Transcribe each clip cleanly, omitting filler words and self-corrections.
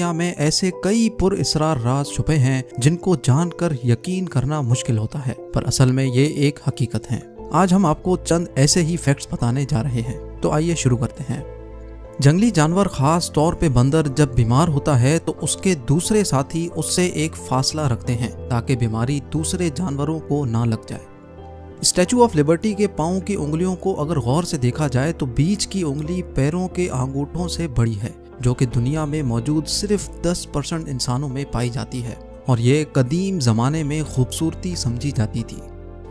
दुनिया में ऐसे कई पुरअसरार राज छुपे हैं जिनको जानकर यकीन करना मुश्किल होता है, पर असल में ये एक हकीकत है। आज हम आपको चंद ऐसे ही फैक्ट्स बताने जा रहे हैं, तो आइए शुरू करते हैं। जंगली जानवर, खास तौर पे बंदर, जब बीमार होता है तो उसके दूसरे साथी उससे एक फासला रखते हैं ताकि बीमारी दूसरे जानवरों को ना लग जाए। स्टैचू ऑफ लिबर्टी के पांव की उंगलियों को अगर गौर से देखा जाए तो बीच की उंगली पैरों के अंगूठों से बड़ी है, जो कि दुनिया में मौजूद सिर्फ 10% इंसानों में पाई जाती है और ये कदीम जमाने में खूबसूरती समझी जाती थी।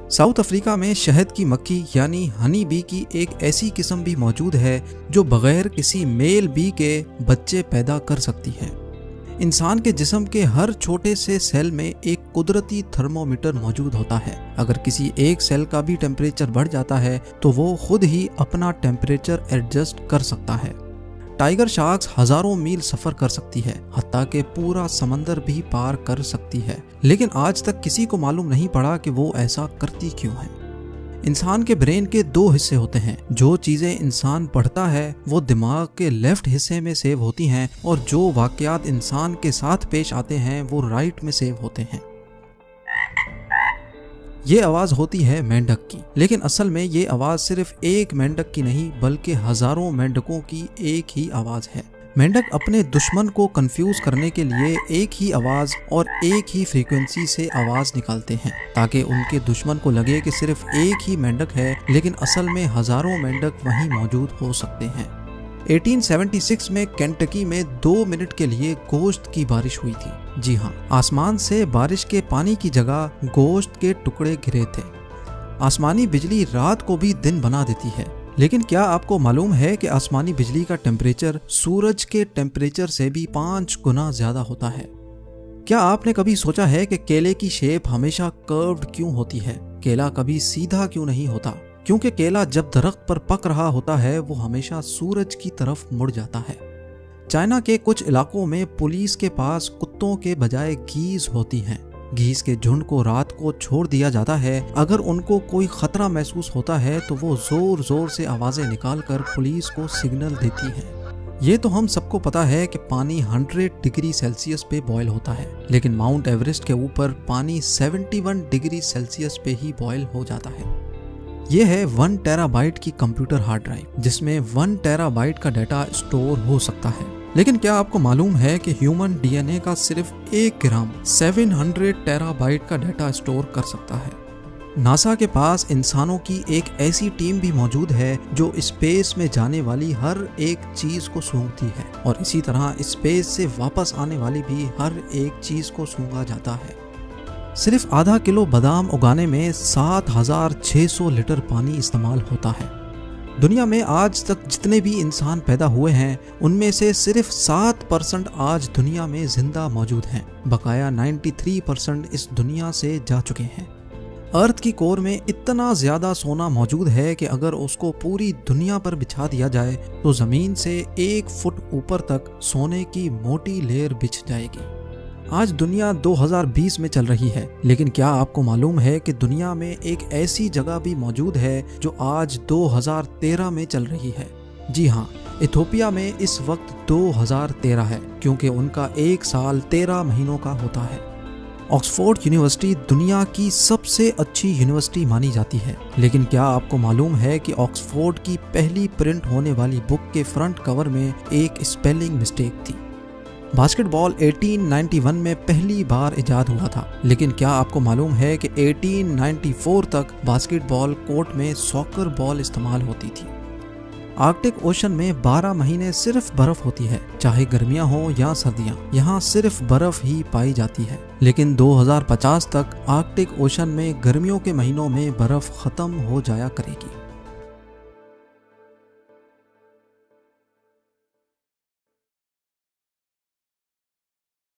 साउथ अफ्रीका में शहद की मक्खी यानी हनी बी की एक ऐसी किस्म भी मौजूद है जो बगैर किसी मेल बी के बच्चे पैदा कर सकती है। इंसान के जिस्म के हर छोटे से सेल में एक कुदरती थर्मोमीटर मौजूद होता है। अगर किसी एक सेल का भी टेम्परेचर बढ़ जाता है तो वो खुद ही अपना टेम्परेचर एडजस्ट कर सकता है। टाइगर शार्क्स हजारों मील सफर कर सकती है, हत्ता के पूरा समंदर भी पार कर सकती है, लेकिन आज तक किसी को मालूम नहीं पड़ा कि वो ऐसा करती क्यों है। इंसान के ब्रेन के 2 हिस्से होते हैं। जो चीजें इंसान पढ़ता है वो दिमाग के लेफ्ट हिस्से में सेव होती हैं और जो वाकयात इंसान के साथ पेश आते हैं वो राइट में सेव होते हैं। ये आवाज होती है मेंढक की, लेकिन असल में ये आवाज सिर्फ एक मेंढक की नहीं बल्कि हजारों मेंढकों की एक ही आवाज है। मेंढक अपने दुश्मन को कंफ्यूज करने के लिए एक ही आवाज और एक ही फ्रीक्वेंसी से आवाज निकालते हैं ताकि उनके दुश्मन को लगे कि सिर्फ एक ही मेंढक है, लेकिन असल में हजारों मेंढक वहीं मौजूद हो सकते हैं। 1876 में केंटकी में 2 मिनट के लिए गोश्त की बारिश हुई थी। जी हाँ, आसमान से बारिश के पानी की जगह गोश्त के टुकड़े गिरे थे। आसमानी बिजली रात को भी दिन बना देती है, लेकिन क्या आपको मालूम है कि आसमानी बिजली का टेम्परेचर सूरज के टेम्परेचर से भी 5 गुना ज्यादा होता है? क्या आपने कभी सोचा है कि केले की शेप हमेशा कर्व्ड क्यों होती है? केला कभी सीधा क्यों नहीं होता? क्योंकि केला जब दरख्त पर पक रहा होता है वो हमेशा सूरज की तरफ मुड़ जाता है। चाइना के कुछ इलाकों में पुलिस के पास कुत्तों के बजाय गीज होती हैं। गीज के झुंड को रात को छोड़ दिया जाता है। अगर उनको कोई खतरा महसूस होता है तो वो जोर जोर से आवाजें निकालकर पुलिस को सिग्नल देती हैं। ये तो हम सबको पता है कि पानी 100 डिग्री सेल्सियस पे बॉयल होता है, लेकिन माउंट एवरेस्ट के ऊपर पानी 71 डिग्री सेल्सियस पे ही बॉयल हो जाता है। यह है 1 टेराबाइट की कंप्यूटर हार्ड ड्राइव, जिसमें 1 टेराबाइट का डाटा स्टोर हो सकता है। लेकिन क्या आपको मालूम है कि ह्यूमन डीएनए का सिर्फ 1 ग्राम 700 टेराबाइट का डाटा स्टोर कर सकता है। नासा के पास इंसानों की एक ऐसी टीम भी मौजूद है जो स्पेस में जाने वाली हर एक चीज को सूंघती है और इसी तरह स्पेस से वापस आने वाली भी हर एक चीज को सूंघा जाता है। सिर्फ आधा किलो बादाम उगाने में 7600 लीटर पानी इस्तेमाल होता है। दुनिया में आज तक जितने भी इंसान पैदा हुए हैं उनमें से सिर्फ 7% आज दुनिया में जिंदा मौजूद हैं। बकाया 93% इस दुनिया से जा चुके हैं। अर्थ की कोर में इतना ज्यादा सोना मौजूद है कि अगर उसको पूरी दुनिया पर बिछा दिया जाए तो जमीन से 1 फुट ऊपर तक सोने की मोटी लेयर बिछ जाएगी। आज दुनिया 2020 में चल रही है, लेकिन क्या आपको मालूम है कि दुनिया में एक ऐसी जगह भी मौजूद है जो आज 2013 में चल रही है? जी हाँ, इथोपिया में इस वक्त 2013 है क्योंकि उनका 1 साल 13 महीनों का होता है। ऑक्सफोर्ड यूनिवर्सिटी दुनिया की सबसे अच्छी यूनिवर्सिटी मानी जाती है, लेकिन क्या आपको मालूम है कि ऑक्सफोर्ड की पहली प्रिंट होने वाली बुक के फ्रंट कवर में एक स्पेलिंग मिस्टेक थी। बास्केटबॉल 1891 में पहली बार इजाद हुआ था, लेकिन क्या आपको मालूम है कि 1894 तक बास्केटबॉल कोर्ट में सॉकर बॉल इस्तेमाल होती थी। आर्कटिक ओशन में 12 महीने सिर्फ बर्फ होती है, चाहे गर्मियां हो या सर्दियां, यहाँ सिर्फ बर्फ ही पाई जाती है। लेकिन 2050 तक आर्कटिक ओशन में गर्मियों के महीनों में बर्फ खत्म हो जाया करेगी।